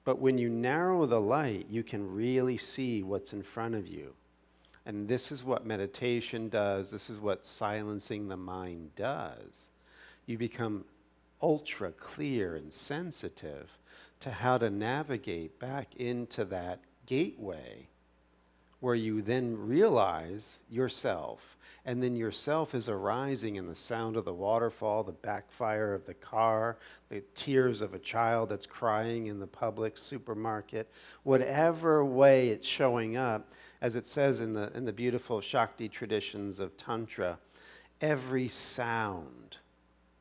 But when you narrow the light, you can really see what's in front of you. And this is what meditation does. This is what silencing the mind does. You become ultra clear and sensitive to how to navigate back into that gateway where you then realize yourself. And then yourself is arising in the sound of the waterfall, the backfire of the car, the tears of a child that's crying in the public supermarket. Whatever way it's showing up, as it says in the beautiful Shakti traditions of Tantra, every sound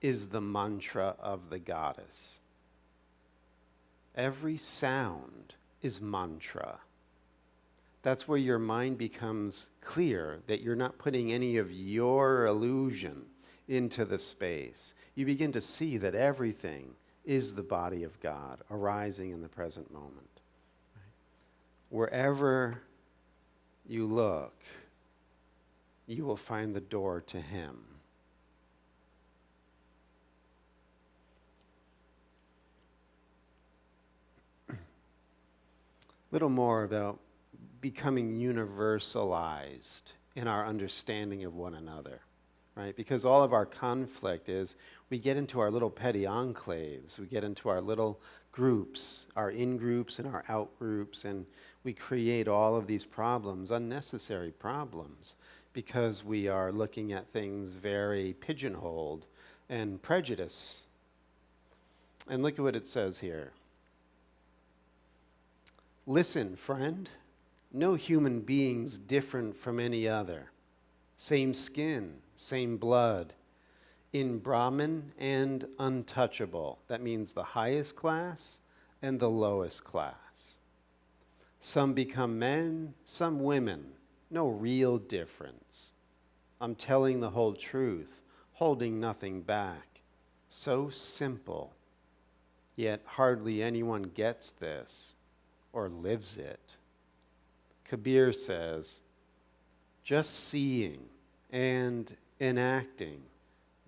is the mantra of the goddess. Every sound is mantra. That's where your mind becomes clear, that you're not putting any of your illusion into the space. You begin to see that everything is the body of God arising in the present moment. Right? Wherever you look, you will find the door to Him. Little more about becoming universalized in our understanding of one another, right? Because all of our conflict is we get into our little petty enclaves, we get into our little groups, our in-groups and our out-groups, and we create all of these problems, unnecessary problems, because we are looking at things very pigeonholed and prejudiced. And look at what it says here. Listen, friend, no human being's different from any other. Same skin, same blood. In Brahman and untouchable. That means the highest class and the lowest class. Some become men, some women. No real difference. I'm telling the whole truth, holding nothing back. So simple. Yet hardly anyone gets this or lives it. Kabir says, just seeing and enacting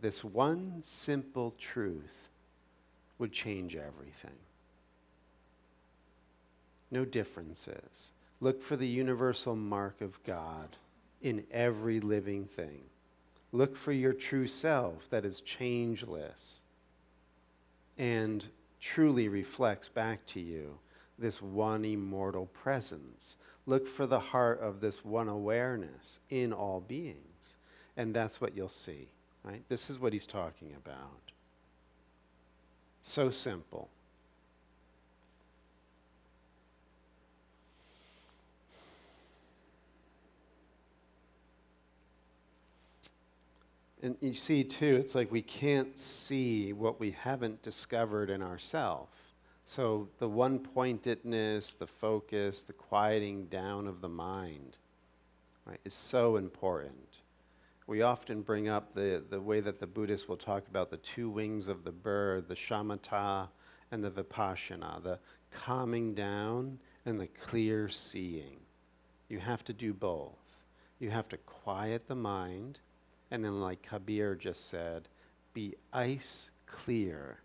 this one simple truth would change everything. No differences. Look for the universal mark of God in every living thing. Look for your true self that is changeless and truly reflects back to you this one immortal presence. Look for the heart of this one awareness in all beings. And that's what you'll see, right? This is what he's talking about. So simple. And you see, too, it's like we can't see what we haven't discovered in ourselves. So the one-pointedness, the focus, the quieting down of the mind, right, is so important. We often bring up the way that the Buddhists will talk about the two wings of the bird, the shamatha and the vipassana, the calming down and the clear seeing. You have to do both. You have to quiet the mind, and then like Kabir just said, be ice clear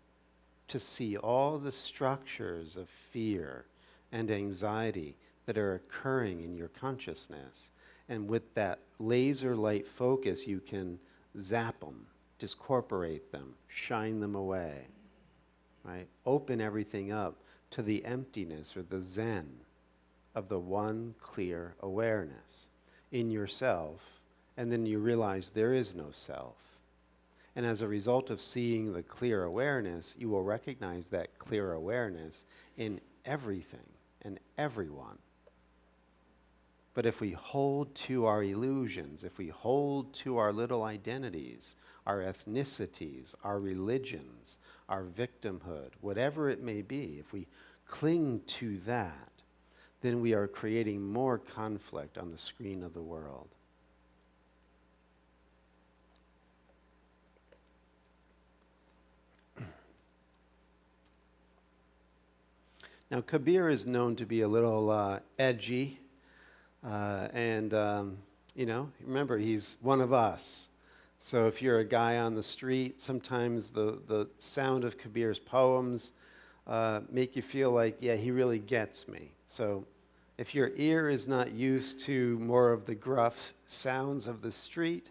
to see all the structures of fear and anxiety that are occurring in your consciousness. And with that laser light focus, you can zap them, discorporate them, shine them away, right? Open everything up to the emptiness or the Zen of the one clear awareness in yourself, and then you realize there is no self. And as a result of seeing the clear awareness, you will recognize that clear awareness in everything and everyone. But if we hold to our illusions, if we hold to our little identities, our ethnicities, our religions, our victimhood, whatever it may be, if we cling to that, then we are creating more conflict on the screen of the world. Now, Kabir is known to be a little edgy, remember, he's one of us. So if you're a guy on the street, sometimes the sound of Kabir's poems make you feel like, yeah, he really gets me. So if your ear is not used to more of the gruff sounds of the street,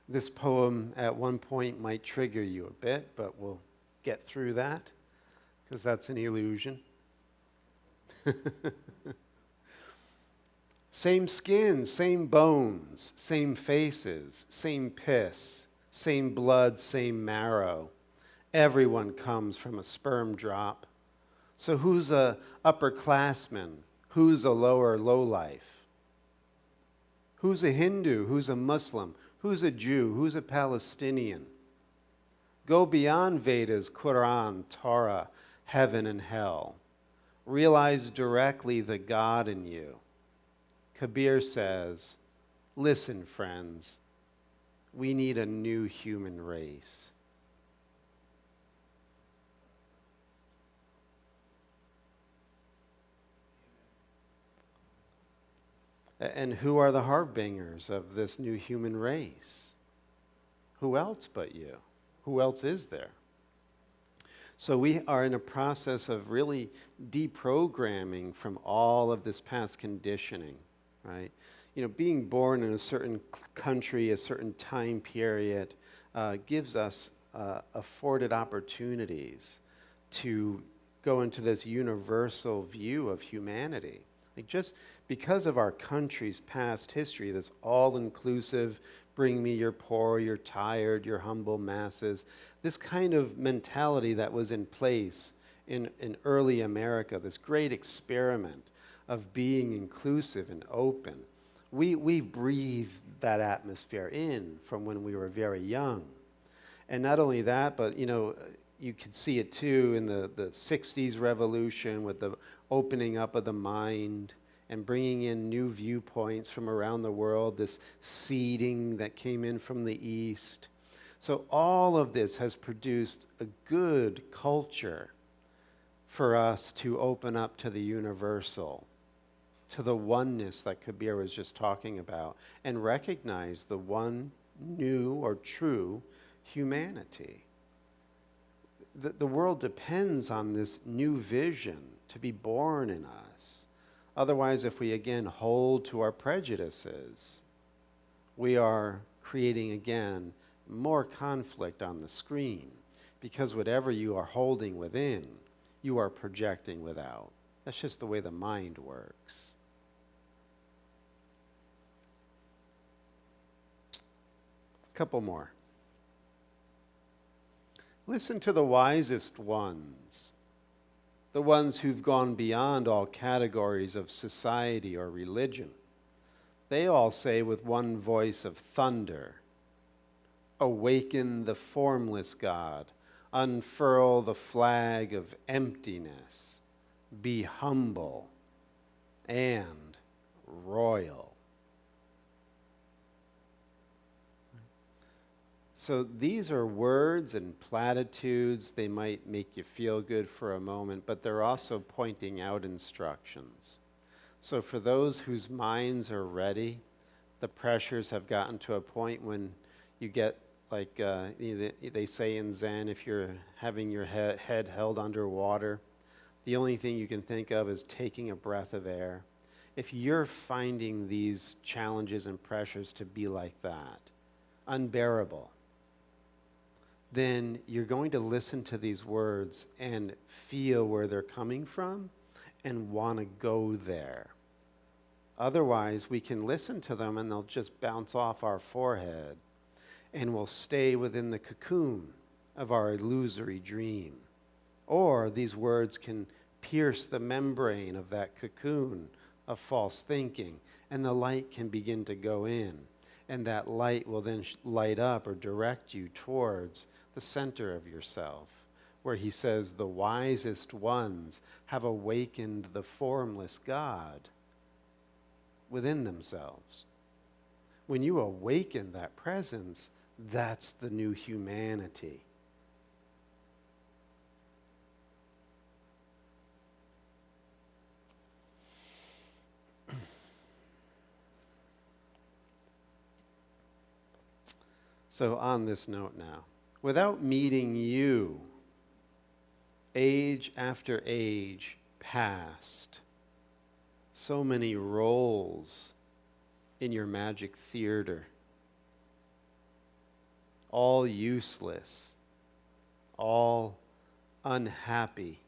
this poem at one point might trigger you a bit, but we'll get through that because that's an illusion. Same skin, same bones, same faces, same piss, same blood, same marrow. Everyone comes from a sperm drop. So who's a upperclassman? Who's a lower lowlife? Who's a Hindu? Who's a Muslim? Who's a Jew? Who's a Palestinian? Go beyond Vedas, Quran, Torah, heaven and hell. Realize directly the God in you. Kabir says, listen, friends, we need a new human race. And who are the harbingers of this new human race? Who else but you? Who else is there? So we are in a process of really deprogramming from all of this past conditioning, right? You know, being born in a certain country, a certain time period, gives us afforded opportunities to go into this universal view of humanity. Like just because of our country's past history, this all-inclusive, bring me your poor, your tired, your humble masses, this kind of mentality that was in place in early America, this great experiment of being inclusive and open. We breathed that atmosphere in from when we were very young. And not only that, but you know, you could see it too in the 60s revolution with the opening up of the mind and bringing in new viewpoints from around the world, this seeding that came in from the East. So all of this has produced a good culture for us to open up to the universal, to the oneness that Kabir was just talking about, and recognize the one new or true humanity. The world depends on this new vision to be born in us. Otherwise, if we again hold to our prejudices, we are creating again more conflict on the screen, because whatever you are holding within, you are projecting without. That's just the way the mind works. A couple more. Listen to the wisest ones, the ones who've gone beyond all categories of society or religion. They all say with one voice of thunder, awaken the formless God, unfurl the flag of emptiness, be humble and royal. So these are words and platitudes. They might make you feel good for a moment, but they're also pointing out instructions. So for those whose minds are ready, the pressures have gotten to a point when you get like they say in Zen, if you're having your head held underwater, the only thing you can think of is taking a breath of air. If you're finding these challenges and pressures to be like that, unbearable, then you're going to listen to these words and feel where they're coming from and want to go there. Otherwise, we can listen to them and they'll just bounce off our forehead and we'll stay within the cocoon of our illusory dream. Or these words can pierce the membrane of that cocoon of false thinking, and the light can begin to go in, and that light will then light up or direct you towards the center of yourself, where he says the wisest ones have awakened the formless God within themselves. When you awaken that presence, that's the new humanity. So on this note now, without meeting you, age after age passed, so many roles in your magic theater, all useless, all unhappy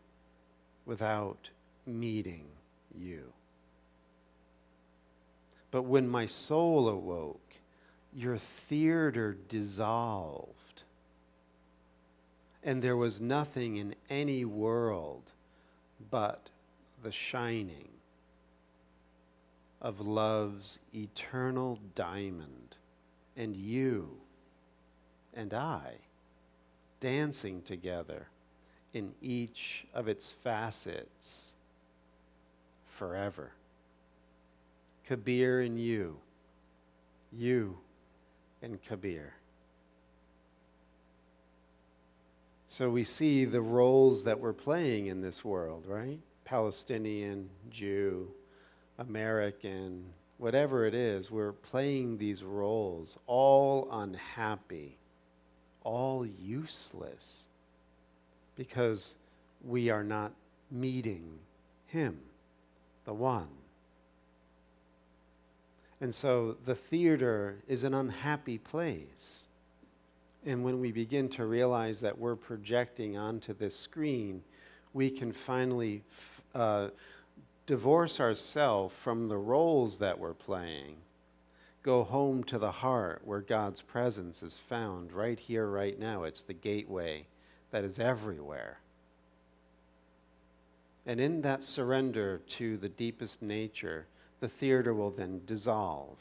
without meeting you. But when my soul awoke, your theater dissolved, and there was nothing in any world but the shining of love's eternal diamond, and you and I dancing together in each of its facets forever. Kabir and you and Kabir. So we see the roles that we're playing in this world, right? Palestinian, Jew, American, whatever it is, we're playing these roles, all unhappy, all useless, because we are not meeting him, the one. And so the theater is an unhappy place. And when we begin to realize that we're projecting onto this screen, we can finally divorce ourselves from the roles that we're playing, go home to the heart where God's presence is found right here, right now. It's the gateway that is everywhere. And in that surrender to the deepest nature, the theater will then dissolve.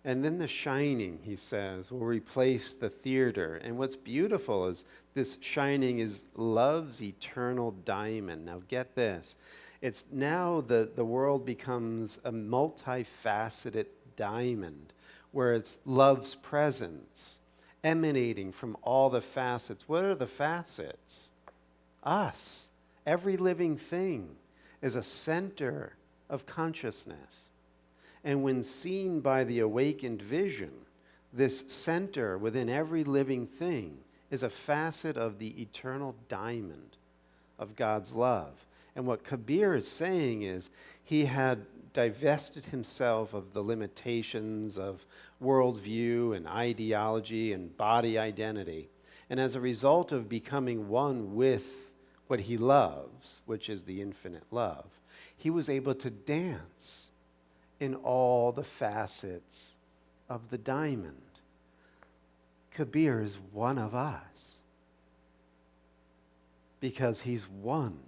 And then the shining, he says, will replace the theater. And what's beautiful is this shining is love's eternal diamond. Now get this. It's now the world becomes a multifaceted diamond where it's love's presence emanating from all the facets. What are the facets? Us. Every living thing is a center of consciousness. And when seen by the awakened vision, this center within every living thing is a facet of the eternal diamond of God's love. And what Kabir is saying is he had divested himself of the limitations of worldview and ideology and body identity. And as a result of becoming one with what he loves, which is the infinite love, he was able to dance in all the facets of the diamond. Kabir is one of us because he's one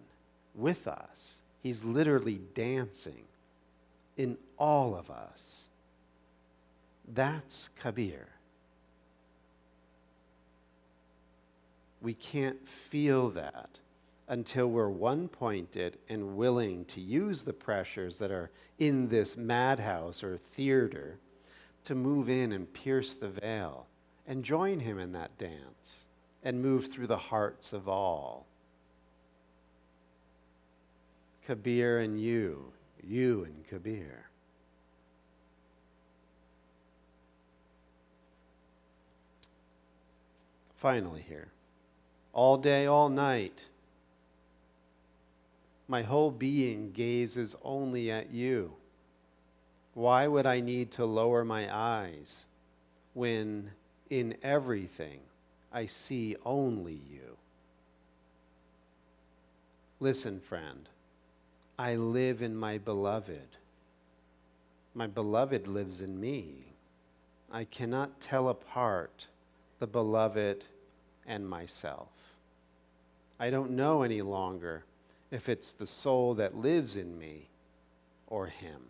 with us. He's literally dancing in all of us. That's Kabir. We can't feel that until we're one-pointed and willing to use the pressures that are in this madhouse or theater to move in and pierce the veil and join him in that dance and move through the hearts of all. Kabir and you and Kabir. Finally here, all day, all night, my whole being gazes only at you. Why would I need to lower my eyes when in everything I see only you? Listen, friend, I live in my beloved. My beloved lives in me. I cannot tell apart the beloved and myself. I don't know any longer if it's the soul that lives in me or him.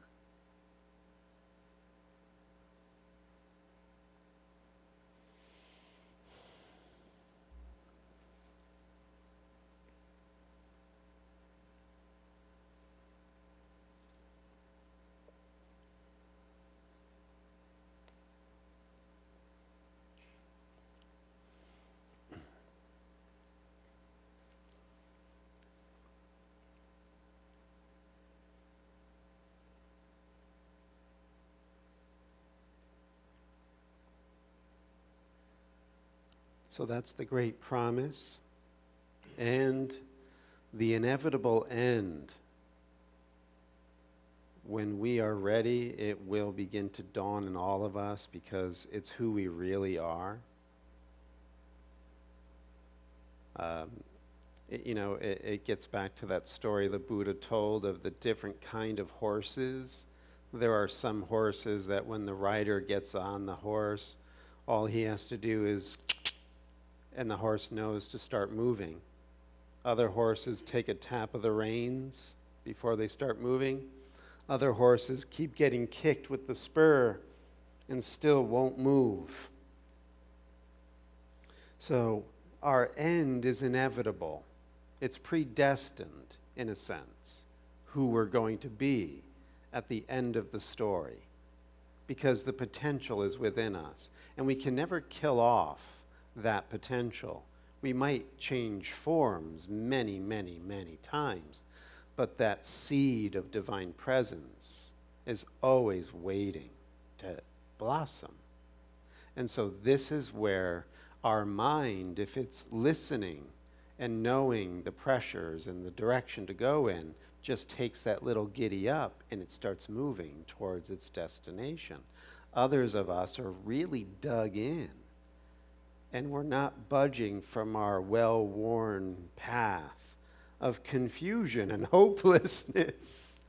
So that's the great promise and the inevitable end. When we are ready, it will begin to dawn in all of us because it's who we really are. It gets back to that story the Buddha told of the different kind of horses. There are some horses that when the rider gets on the horse, all he has to do is, and the horse knows to start moving. Other horses take a tap of the reins before they start moving. Other horses keep getting kicked with the spur and still won't move. So our end is inevitable. It's predestined, in a sense, who we're going to be at the end of the story, because the potential is within us, and we can never kill off that potential. We might change forms many, many, many times, but that seed of divine presence is always waiting to blossom. And so this is where our mind, if it's listening and knowing the pressures and the direction to go in, just takes that little giddy up and it starts moving towards its destination. Others of us are really dug in, and we're not budging from our well-worn path of confusion and hopelessness,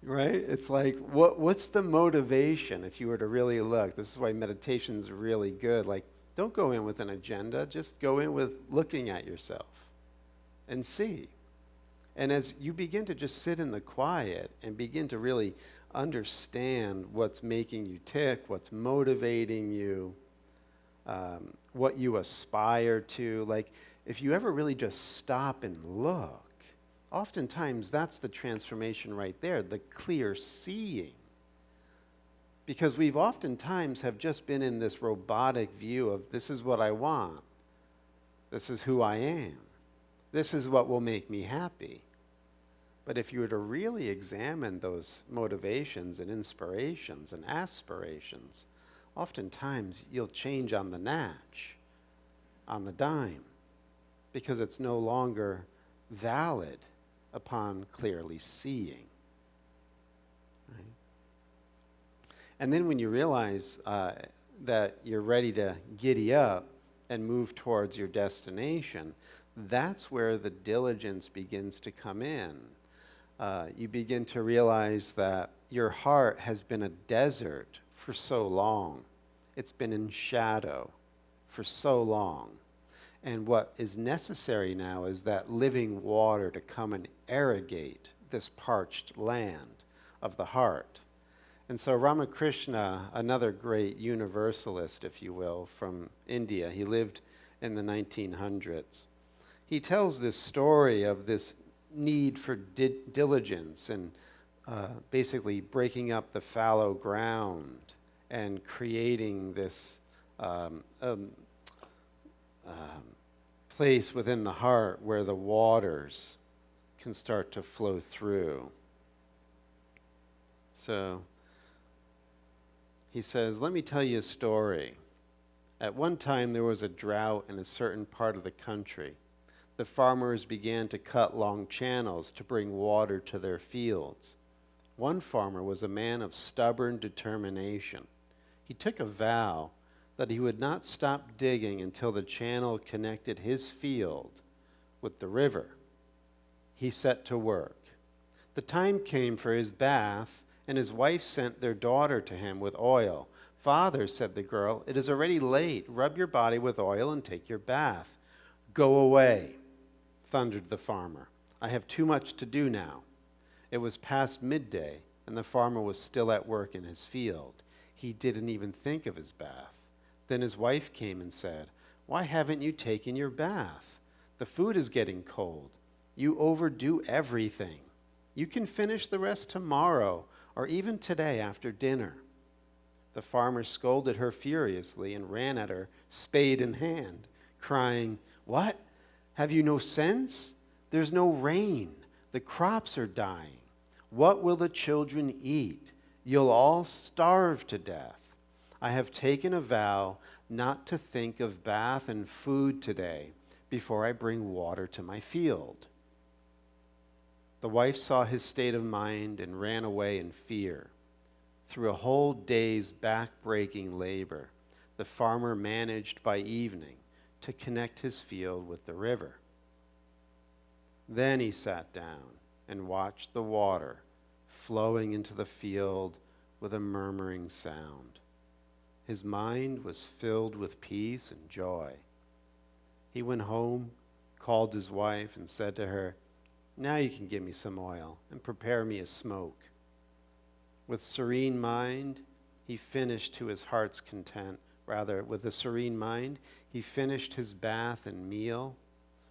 right? It's like, what's the motivation if you were to really look? This is why meditation's really good. Like, don't go in with an agenda. Just go in with looking at yourself and see. And as you begin to just sit in the quiet and begin to really understand what's making you tick, what's motivating you, what you aspire to, like if you ever really just stop and look, oftentimes that's the transformation right there, the clear seeing. Because we've oftentimes have just been in this robotic view of this is what I want, this is who I am, this is what will make me happy. But if you were to really examine those motivations and inspirations and aspirations, oftentimes you'll change on the natch, on the dime, because it's no longer valid upon clearly seeing. Right? And then when you realize that you're ready to giddy up and move towards your destination, that's where the diligence begins to come in. You begin to realize that your heart has been a desert for so long. It's been in shadow for so long. And what is necessary now is that living water to come and irrigate this parched land of the heart. And so Ramakrishna, another great universalist, if you will, from India, he lived in the 1900s. He tells this story of this need for diligence and basically breaking up the fallow ground and creating this place within the heart where the waters can start to flow through. So he says, let me tell you a story. At one time there was a drought in a certain part of the country. The farmers began to cut long channels to bring water to their fields. One farmer was a man of stubborn determination. He took a vow that he would not stop digging until the channel connected his field with the river. He set to work. The time came for his bath, and his wife sent their daughter to him with oil. "Father," said the girl, "it is already late. Rub your body with oil and take your bath." "Go away," thundered the farmer. "I have too much to do now." It was past midday, and the farmer was still at work in his field. He didn't even think of his bath. Then his wife came and said, "Why haven't you taken your bath? The food is getting cold. You overdo everything. You can finish the rest tomorrow, or even today after dinner." The farmer scolded her furiously and ran at her, spade in hand, crying, "What? Have you no sense? There's no rain. The crops are dying. What will the children eat? You'll all starve to death. I have taken a vow not to think of bath and food today before I bring water to my field." The wife saw his state of mind and ran away in fear. Through a whole day's back-breaking labor, the farmer managed by evening to connect his field with the river. Then he sat down and watched the water flowing into the field with a murmuring sound. His mind was filled with peace and joy. He went home, called his wife, and said to her, "Now you can give me some oil and prepare me a smoke." With serene mind, he finished to his heart's content. With a serene mind, he finished his bath and meal,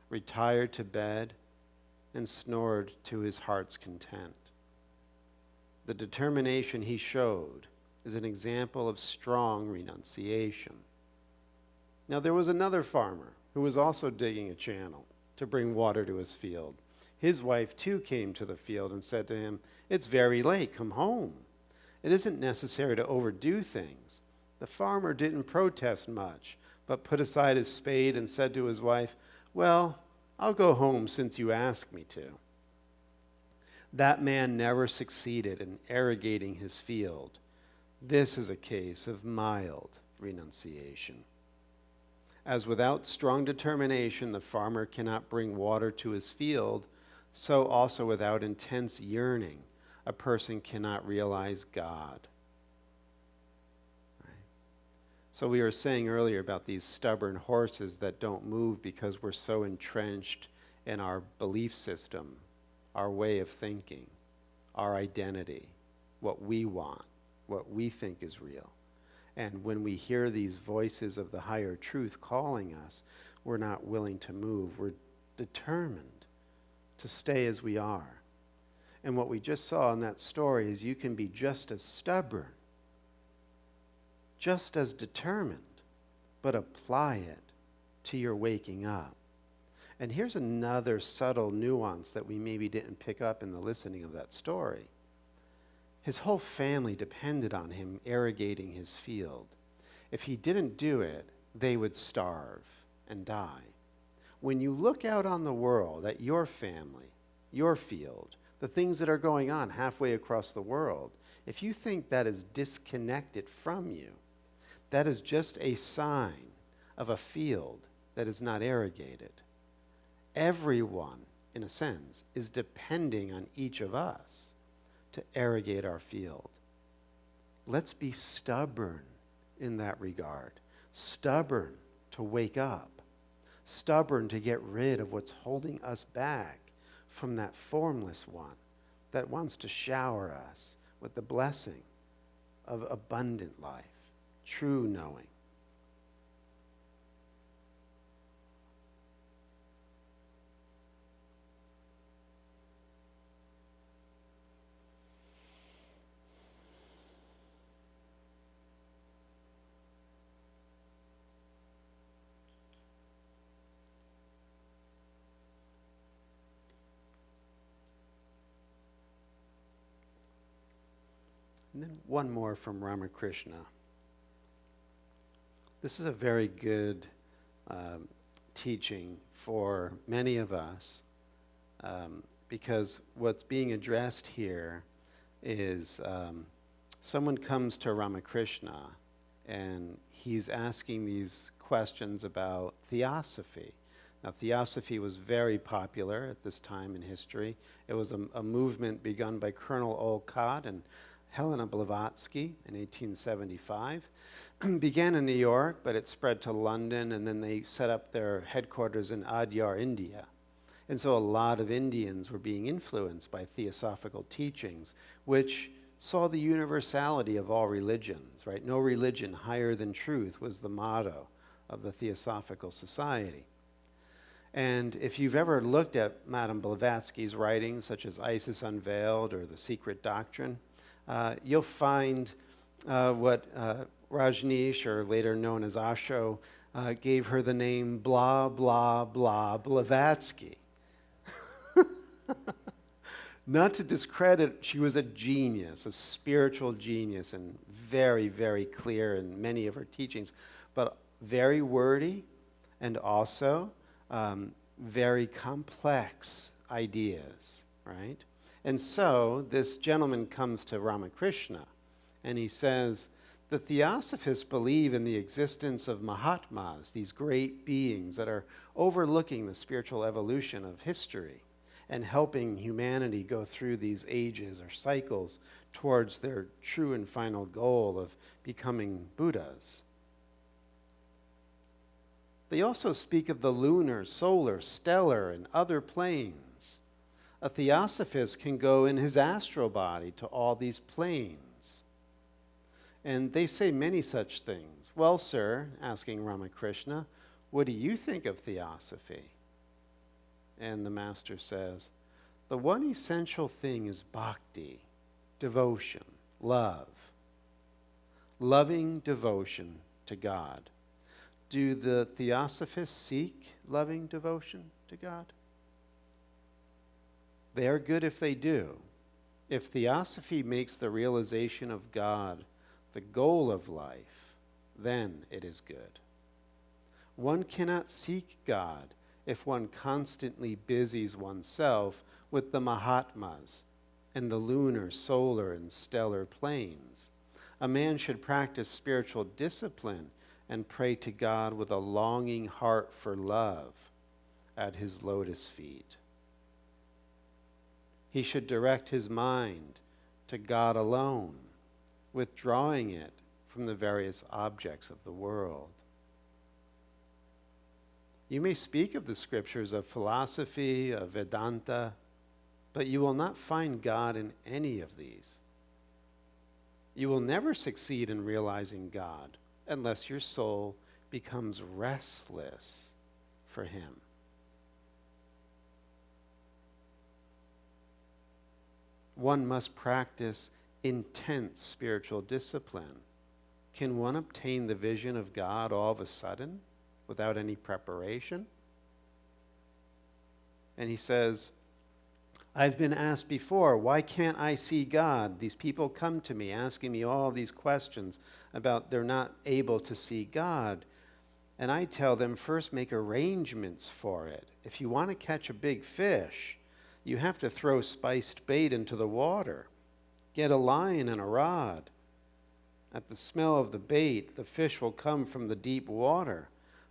retired to bed, and snored to his heart's content. The determination he showed is an example of strong renunciation. Now there was another farmer who was also digging a channel to bring water to his field. His wife too came to the field and said to him, "It's very late, come home. It isn't necessary to overdo things." The farmer didn't protest much, but put aside his spade and said to his wife, "Well, I'll go home since you ask me to." That man never succeeded in irrigating his field. This is a case of mild renunciation. As without strong determination the farmer cannot bring water to his field, so also without intense yearning a person cannot realize God. Right? So we were saying earlier about these stubborn horses that don't move because we're so entrenched in our belief system, our way of thinking, our identity, what we want, what we think is real. And when we hear these voices of the higher truth calling us, we're not willing to move. We're determined to stay as we are. And what we just saw in that story is you can be just as stubborn, just as determined, but apply it to your waking up. And here's another subtle nuance that we maybe didn't pick up in the listening of that story. His whole family depended on him irrigating his field. If he didn't do it, they would starve and die. When you look out on the world, at your family, your field, the things that are going on halfway across the world, if you think that is disconnected from you, that is just a sign of a field that is not irrigated. Everyone, in a sense, is depending on each of us to irrigate our field. Let's be stubborn in that regard. Stubborn to wake up. Stubborn to get rid of what's holding us back from that formless one that wants to shower us with the blessing of abundant life, true knowing. And then one more from Ramakrishna. This is a very good teaching for many of us because what's being addressed here is someone comes to Ramakrishna and he's asking these questions about theosophy. Now, theosophy was very popular at this time in history. It was a movement begun by Colonel Olcott and Helena Blavatsky in 1875. Began in New York, but it spread to London, and then they set up their headquarters in Adyar, India. And so a lot of Indians were being influenced by theosophical teachings, which saw the universality of all religions, right? No religion higher than truth was the motto of the Theosophical Society. And if you've ever looked at Madame Blavatsky's writings, such as Isis Unveiled or The Secret Doctrine, you'll find what Rajneesh, or later known as Osho, gave her the name blah, blah, blah, Blavatsky. Not to discredit, she was a genius, a spiritual genius, and very, very clear in many of her teachings, but very wordy and also very complex ideas, right? And so this gentleman comes to Ramakrishna and he says, the Theosophists believe in the existence of Mahatmas, these great beings that are overlooking the spiritual evolution of history and helping humanity go through these ages or cycles towards their true and final goal of becoming Buddhas. They also speak of the lunar, solar, stellar, and other planes. A Theosophist can go in his astral body to all these planes. And they say many such things. Well, sir, asking Ramakrishna, what do you think of Theosophy? And the master says, the one essential thing is bhakti, devotion, love. Loving devotion to God. Do the Theosophists seek loving devotion to God? They are good if they do. If Theosophy makes the realization of God the goal of life, then it is good. One cannot seek God if one constantly busies oneself with the Mahatmas and the lunar, solar, and stellar planes. A man should practice spiritual discipline and pray to God with a longing heart for love at his lotus feet. He should direct his mind to God alone, withdrawing it from the various objects of the world. You may speak of the scriptures of philosophy, of Vedanta, but you will not find God in any of these. You will never succeed in realizing God unless your soul becomes restless for him. One must practice intense spiritual discipline. Can one obtain the vision of God all of a sudden without any preparation? And he says, I've been asked before, why can't I see God? These people come to me asking me all these questions about they're not able to see God. And I tell them, first make arrangements for it. If you want to catch a big fish, you have to throw spiced bait into the water. Get a line and a rod. At the smell of the bait, the fish will come from the deep water.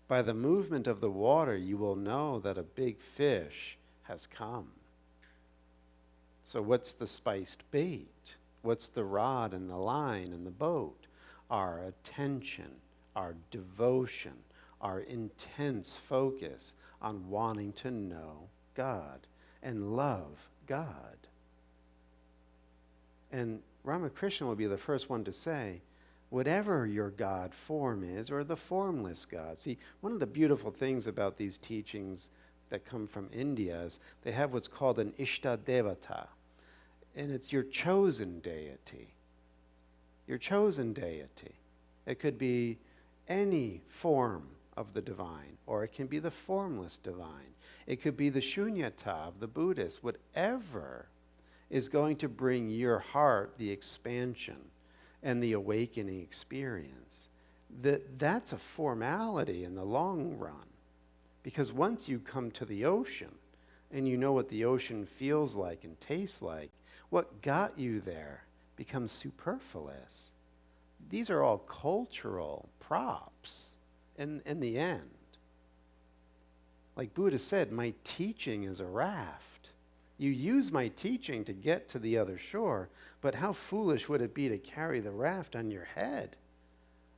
By the movement of the water, you will know that a big fish has come. So what's the spiced bait? What's the rod and the line and the boat? Our attention, our devotion, our intense focus on wanting to know God and love God. And Ramakrishna will be the first one to say, whatever your God form is, or the formless God. See, one of the beautiful things about these teachings that come from India is they have what's called an Ishta Devata. And it's your chosen deity. Your chosen deity. It could be any form of the divine, or it can be the formless divine. It could be the Shunyata of the Buddhists. Whatever is going to bring your heart the expansion and the awakening experience. That's a formality in the long run. Because once you come to the ocean and you know what the ocean feels like and tastes like, what got you there becomes superfluous. These are all cultural props in the end. Like Buddha said, my teaching is a raft. You use my teaching to get to the other shore, but how foolish would it be to carry the raft on your head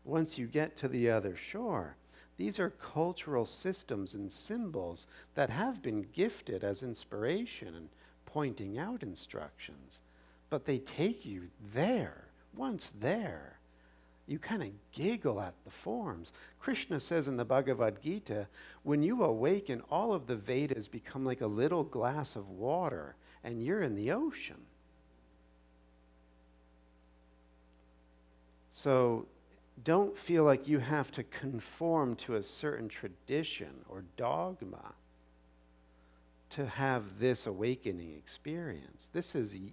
once you get to the other shore? These are cultural systems and symbols that have been gifted as inspiration and pointing out instructions, but they take you there. Once there, you kind of giggle at the forms. Krishna says in the Bhagavad Gita, when you awaken, all of the Vedas become like a little glass of water, and you're in the ocean. So don't feel like you have to conform to a certain tradition or dogma. to have this awakening experience.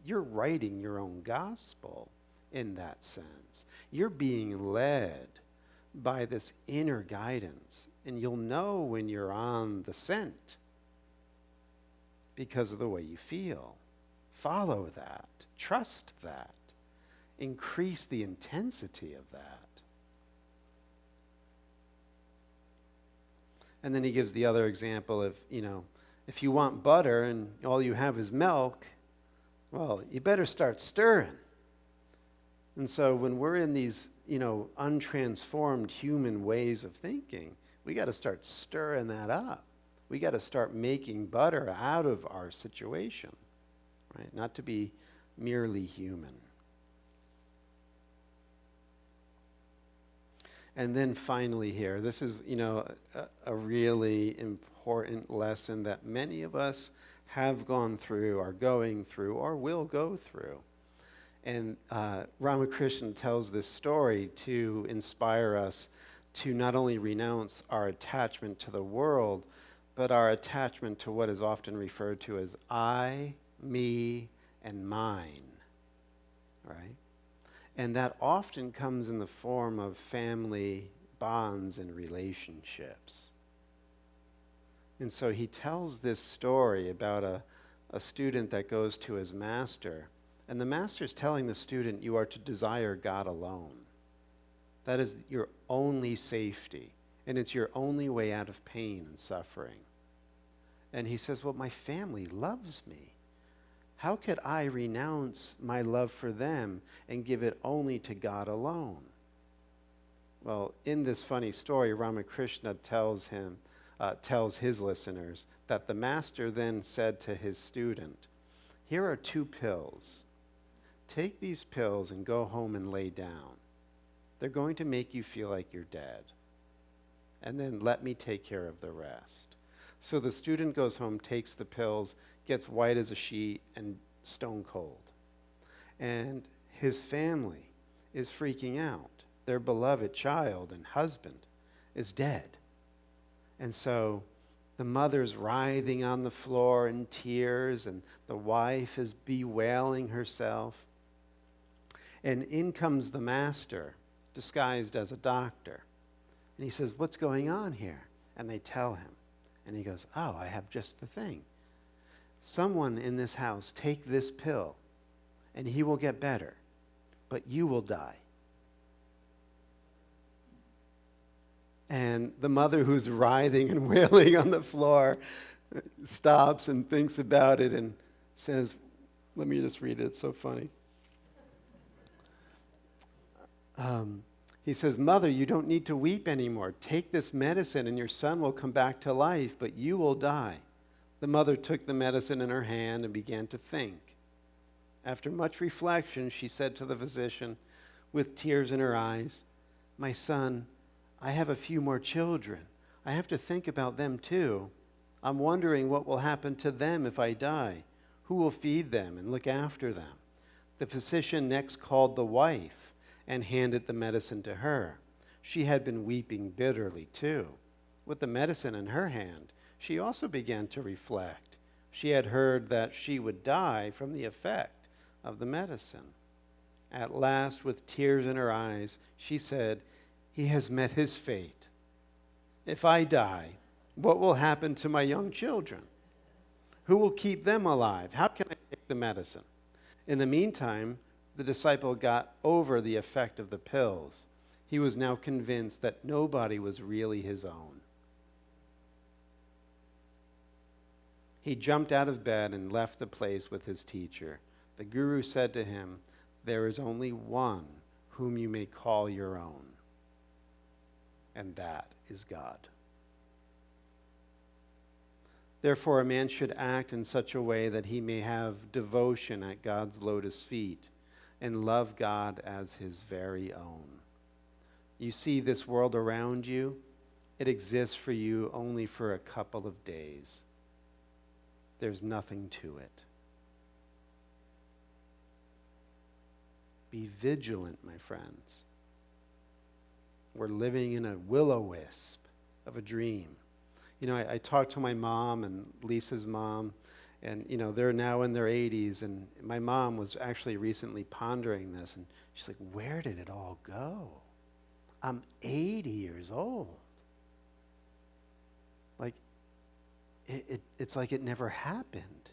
You're writing your own gospel in that sense. You're being led by this inner guidance, and you'll know when you're on the scent because of the way you feel. Follow that. Trust that. Increase the intensity of that. And then he gives the other example of, if you want butter and all you have is milk, well, you better start stirring. And so when we're in these, untransformed human ways of thinking, we got to start stirring that up. We got to start making butter out of our situation, right? Not to be merely human. And then finally here, this is, a really important lesson that many of us have gone through, are going through, or will go through. And Ramakrishna tells this story to inspire us to not only renounce our attachment to the world, but our attachment to what is often referred to as I, me, and mine, right? And that often comes in the form of family bonds and relationships. And so he tells this story about a student that goes to his master, and the master's telling the student, you are to desire God alone. That is your only safety, and it's your only way out of pain and suffering. And he says, well, my family loves me. How could I renounce my love for them and give it only to God alone? Well, in this funny story, Ramakrishna tells his listeners that the master then said to his student, here are 2 pills. Take these pills and go home and lay down. They're going to make you feel like you're dead. And then let me take care of the rest. So the student goes home, takes the pills, gets white as a sheet and stone cold. And his family is freaking out. Their beloved child and husband is dead. And so the mother's writhing on the floor in tears, and the wife is bewailing herself. And in comes the master, disguised as a doctor. And he says, what's going on here? And they tell him. And he goes, oh, I have just the thing. Someone in this house, take this pill, and he will get better, but you will die. And the mother, who's writhing and wailing on the floor, stops and thinks about it and says, let me just read it, it's so funny. He says, Mother, you don't need to weep anymore. Take this medicine and your son will come back to life, but you will die. The mother took the medicine in her hand and began to think. After much reflection, she said to the physician, with tears in her eyes, my son, I have a few more children. I have to think about them too. I'm wondering what will happen to them if I die. Who will feed them and look after them? The physician next called the wife and handed the medicine to her. She had been weeping bitterly too. With the medicine in her hand, she also began to reflect. She had heard that she would die from the effect of the medicine. At last, with tears in her eyes, she said, he has met his fate. If I die, what will happen to my young children? Who will keep them alive? How can I take the medicine? In the meantime, the disciple got over the effect of the pills. He was now convinced that nobody was really his own. He jumped out of bed and left the place with his teacher. The guru said to him, there is only one whom you may call your own, and that is God. Therefore, a man should act in such a way that he may have devotion at God's lotus feet and love God as his very own. You see this world around you, it exists for you only for a couple of days. There's nothing to it. Be vigilant, my friends. We're living in a will-o-wisp of a dream. I talked to my mom and Lisa's mom, and, they're now in their 80s, and my mom was actually recently pondering this, and she's like, where did it all go? I'm 80 years old. Like, it's like it never happened.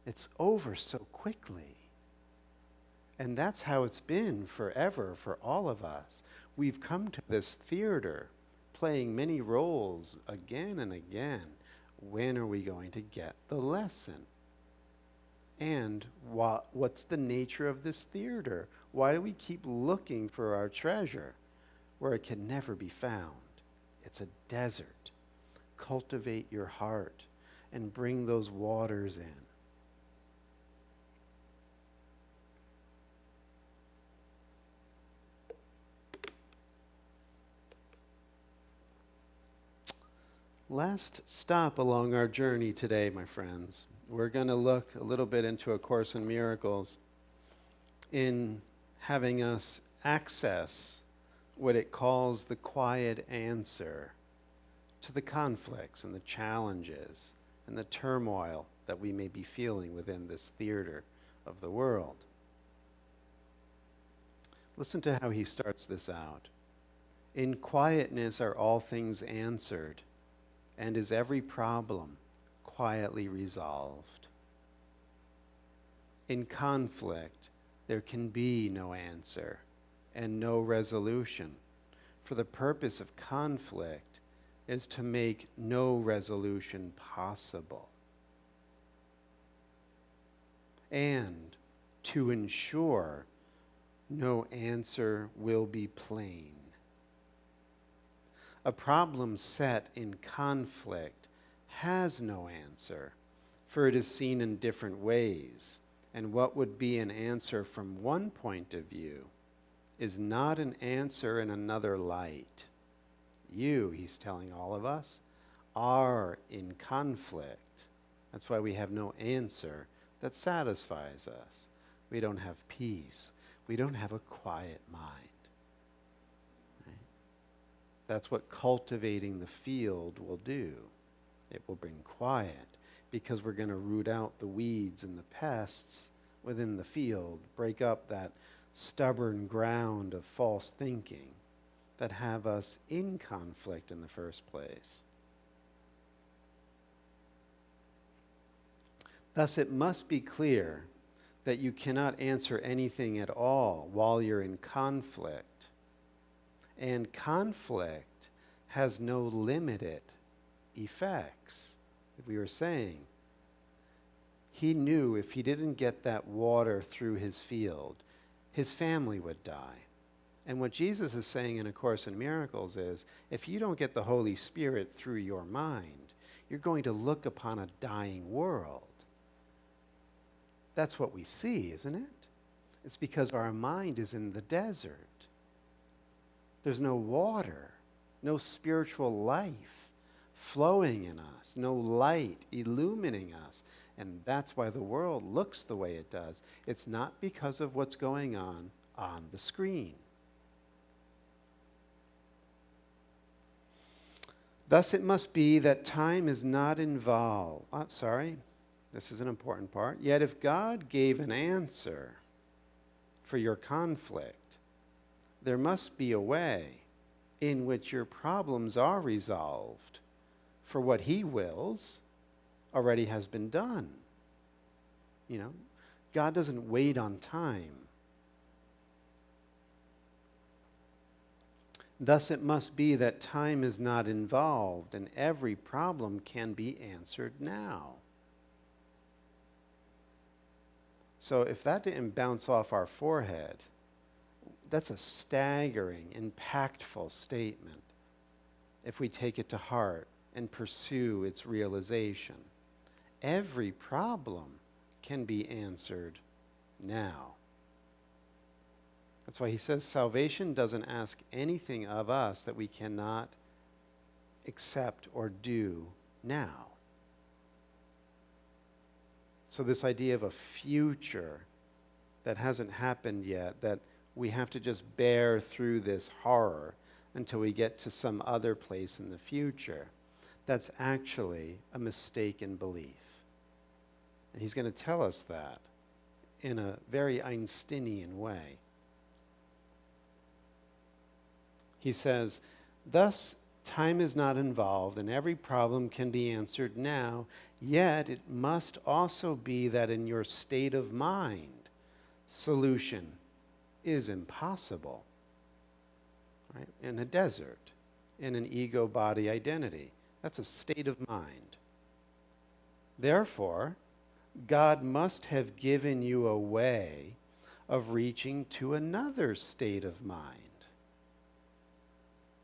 It's over so quickly. And that's how it's been forever for all of us. We've come to this theater, playing many roles again and again. When are we going to get the lesson? And what's the nature of this theater? Why do we keep looking for our treasure where it can never be found? It's a desert. Cultivate your heart and bring those waters in. Last stop along our journey today, my friends. We're going to look a little bit into A Course in Miracles in having us access what it calls the quiet answer to the conflicts and the challenges and the turmoil that we may be feeling within this theater of the world. Listen to how he starts this out. In quietness are all things answered, and is every problem quietly resolved. In conflict, there can be no answer and no resolution, for the purpose of conflict is to make no resolution possible, and to ensure no answer will be plain. A problem set in conflict has no answer, for it is seen in different ways, and what would be an answer from one point of view is not an answer in another light. You, he's telling all of us, are in conflict. That's why we have no answer that satisfies us. We don't have peace. We don't have a quiet mind. That's what cultivating the field will do. It will bring quiet, because we're going to root out the weeds and the pests within the field, break up that stubborn ground of false thinking that have us in conflict in the first place. Thus, it must be clear that you cannot answer anything at all while you're in conflict. And conflict has no limited effects. We were saying, he knew if he didn't get that water through his field, his family would die. And what Jesus is saying in A Course in Miracles is, if you don't get the Holy Spirit through your mind, you're going to look upon a dying world. That's what we see, isn't it? It's because our mind is in the desert. There's no water, no spiritual life flowing in us, no light illumining us. And that's why the world looks the way it does. It's not because of what's going on the screen. Thus it must be that time is not involved. This is an important part. Yet if God gave an answer for your conflict, there must be a way in which your problems are resolved, for what he wills already has been done. God doesn't wait on time. Thus it must be that time is not involved, and every problem can be answered now. So if that didn't bounce off our forehead, that's a staggering, impactful statement if we take it to heart and pursue its realization. Every problem can be answered now. That's why he says salvation doesn't ask anything of us that we cannot accept or do now. So this idea of a future that hasn't happened yet, that we have to just bear through this horror until we get to some other place in the future, that's actually a mistaken belief. And he's going to tell us that in a very Einsteinian way. He says, thus, time is not involved and every problem can be answered now, yet it must also be that in your state of mind, solution is impossible. Right? In a desert, in an ego-body identity. That's a state of mind. Therefore, God must have given you a way of reaching to another state of mind,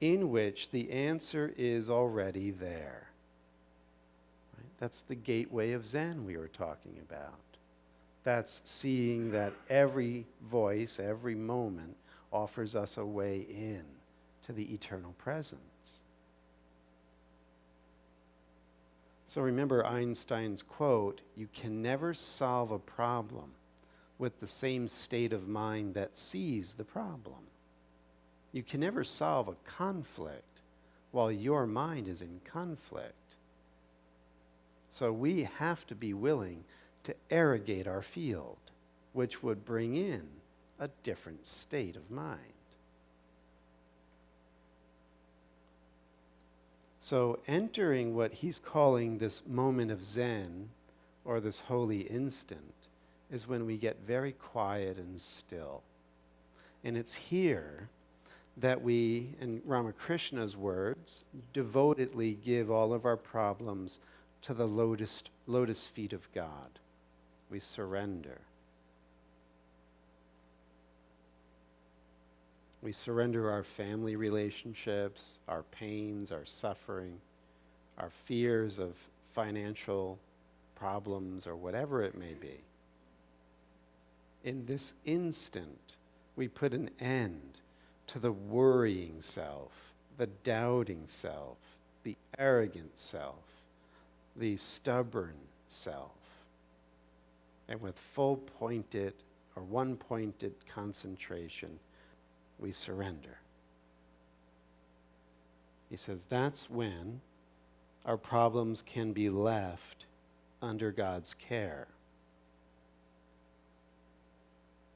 in which the answer is already there. Right? That's the gateway of Zen we were talking about. That's seeing that every voice, every moment offers us a way in to the eternal presence. So remember Einstein's quote, you can never solve a problem with the same state of mind that sees the problem. You can never solve a conflict while your mind is in conflict. So we have to be willing to irrigate our field, which would bring in a different state of mind. So entering what he's calling this moment of Zen, or this holy instant, is when we get very quiet and still. And it's here that we, in Ramakrishna's words, devotedly give all of our problems to the lotus feet of God. We surrender. We surrender our family relationships, our pains, our suffering, our fears of financial problems, or whatever it may be. In this instant, we put an end to the worrying self, the doubting self, the arrogant self, the stubborn self. And with full pointed or one-pointed concentration, we surrender. He says that's when our problems can be left under God's care.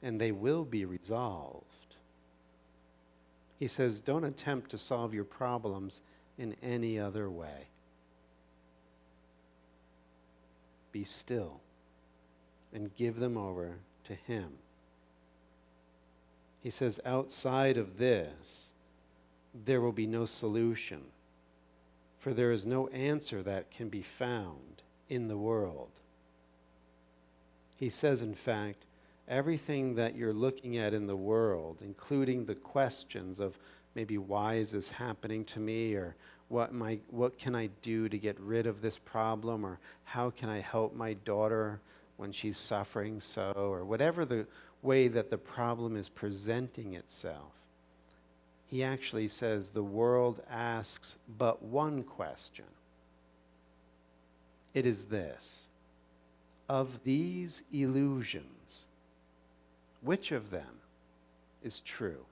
And they will be resolved. He says, don't attempt to solve your problems in any other way. Be still and give them over to Him. He says, outside of this, there will be no solution, for there is no answer that can be found in the world. He says, in fact, everything that you're looking at in the world, including the questions of maybe why is this happening to me, or what can I do to get rid of this problem, or how can I help my daughter when she's suffering so, or whatever the way that the problem is presenting itself. He actually says the world asks but one question. It is this: of these illusions, which of them is true?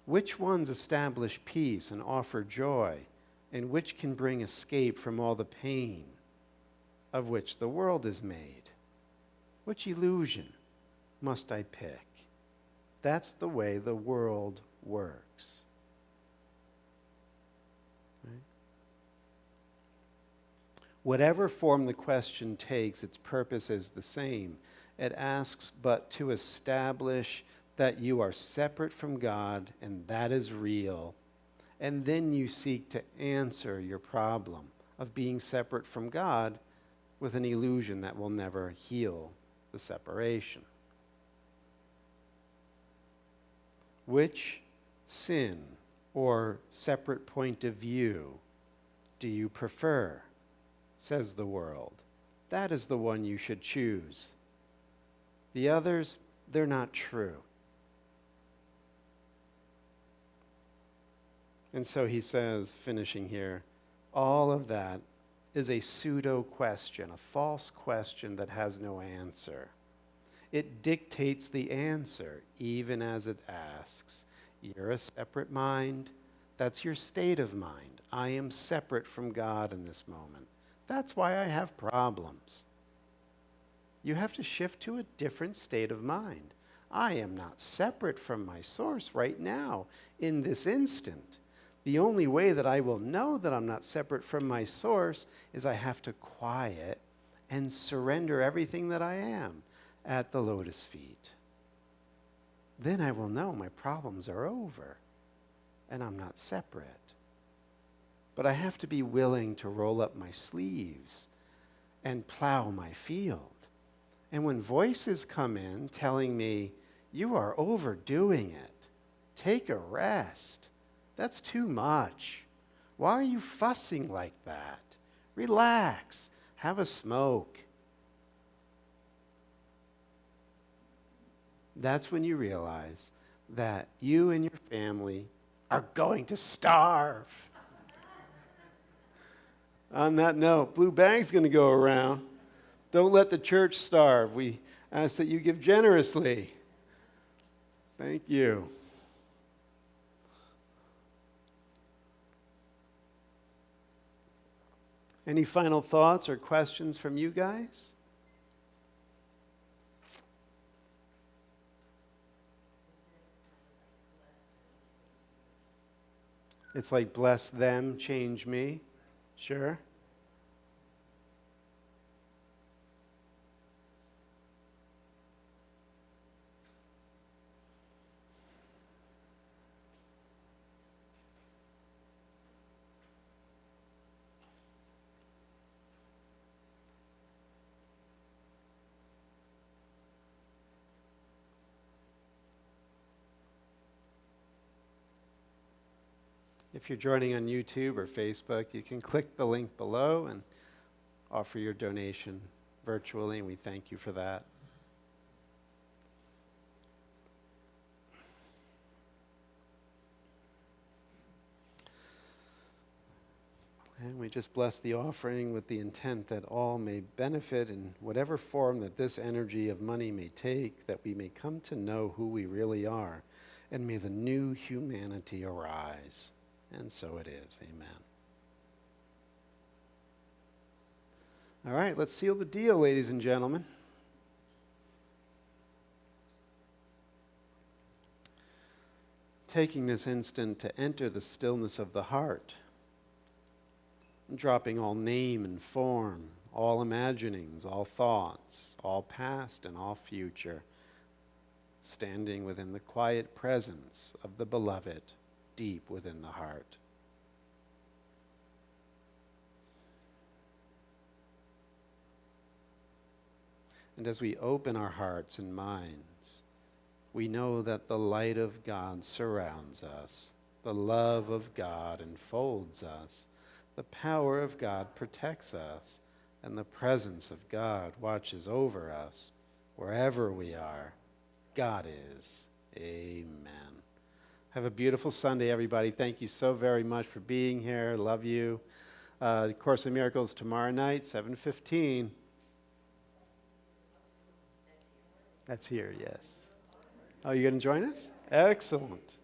Which ones establish peace and offer joy, and which can bring escape from all the pain of which the world is made? Which illusion must I pick? That's the way the world works. Right? Whatever form the question takes, its purpose is the same. It asks but to establish that you are separate from God, and that is real. And then you seek to answer your problem of being separate from God with an illusion that will never heal the separation. Which sin or separate point of view do you prefer, says the world? That is the one you should choose. The others, they're not true. And so he says, finishing here, all of that is a pseudo question, a false question that has no answer. It dictates the answer even as it asks. You're a separate mind. That's your state of mind. I am separate from God in this moment. That's why I have problems. You have to shift to a different state of mind. I am not separate from my source right now, in this instant. The only way that I will know that I'm not separate from my source is I have to quiet and surrender everything that I am at the lotus feet. Then I will know my problems are over and I'm not separate. But I have to be willing to roll up my sleeves and plow my field. And when voices come in telling me, you are overdoing it, take a rest, that's too much. Why are you fussing like that? Relax, have a smoke. That's when you realize that you and your family are going to starve. On that note, blue bag's going to go around. Don't let the church starve. We ask that you give generously. Thank you. Any final thoughts or questions from you guys? It's like bless them, change me. Sure. If you're joining on YouTube or Facebook, you can click the link below and offer your donation virtually, and we thank you for that. And we just bless the offering with the intent that all may benefit in whatever form that this energy of money may take, that we may come to know who we really are, and may the new humanity arise. And so it is. Amen. All right, let's seal the deal, ladies and gentlemen. Taking this instant to enter the stillness of the heart, dropping all name and form, all imaginings, all thoughts, all past and all future, standing within the quiet presence of the beloved deep within the heart. And as we open our hearts and minds, we know that the light of God surrounds us, the love of God enfolds us, the power of God protects us, and the presence of God watches over us. Wherever we are, God is. Amen. Have a beautiful Sunday, everybody. Thank you so very much for being here. Love you. Course in Miracles tomorrow night, 7:15. That's here, yes. Oh, you're going to join us? Excellent.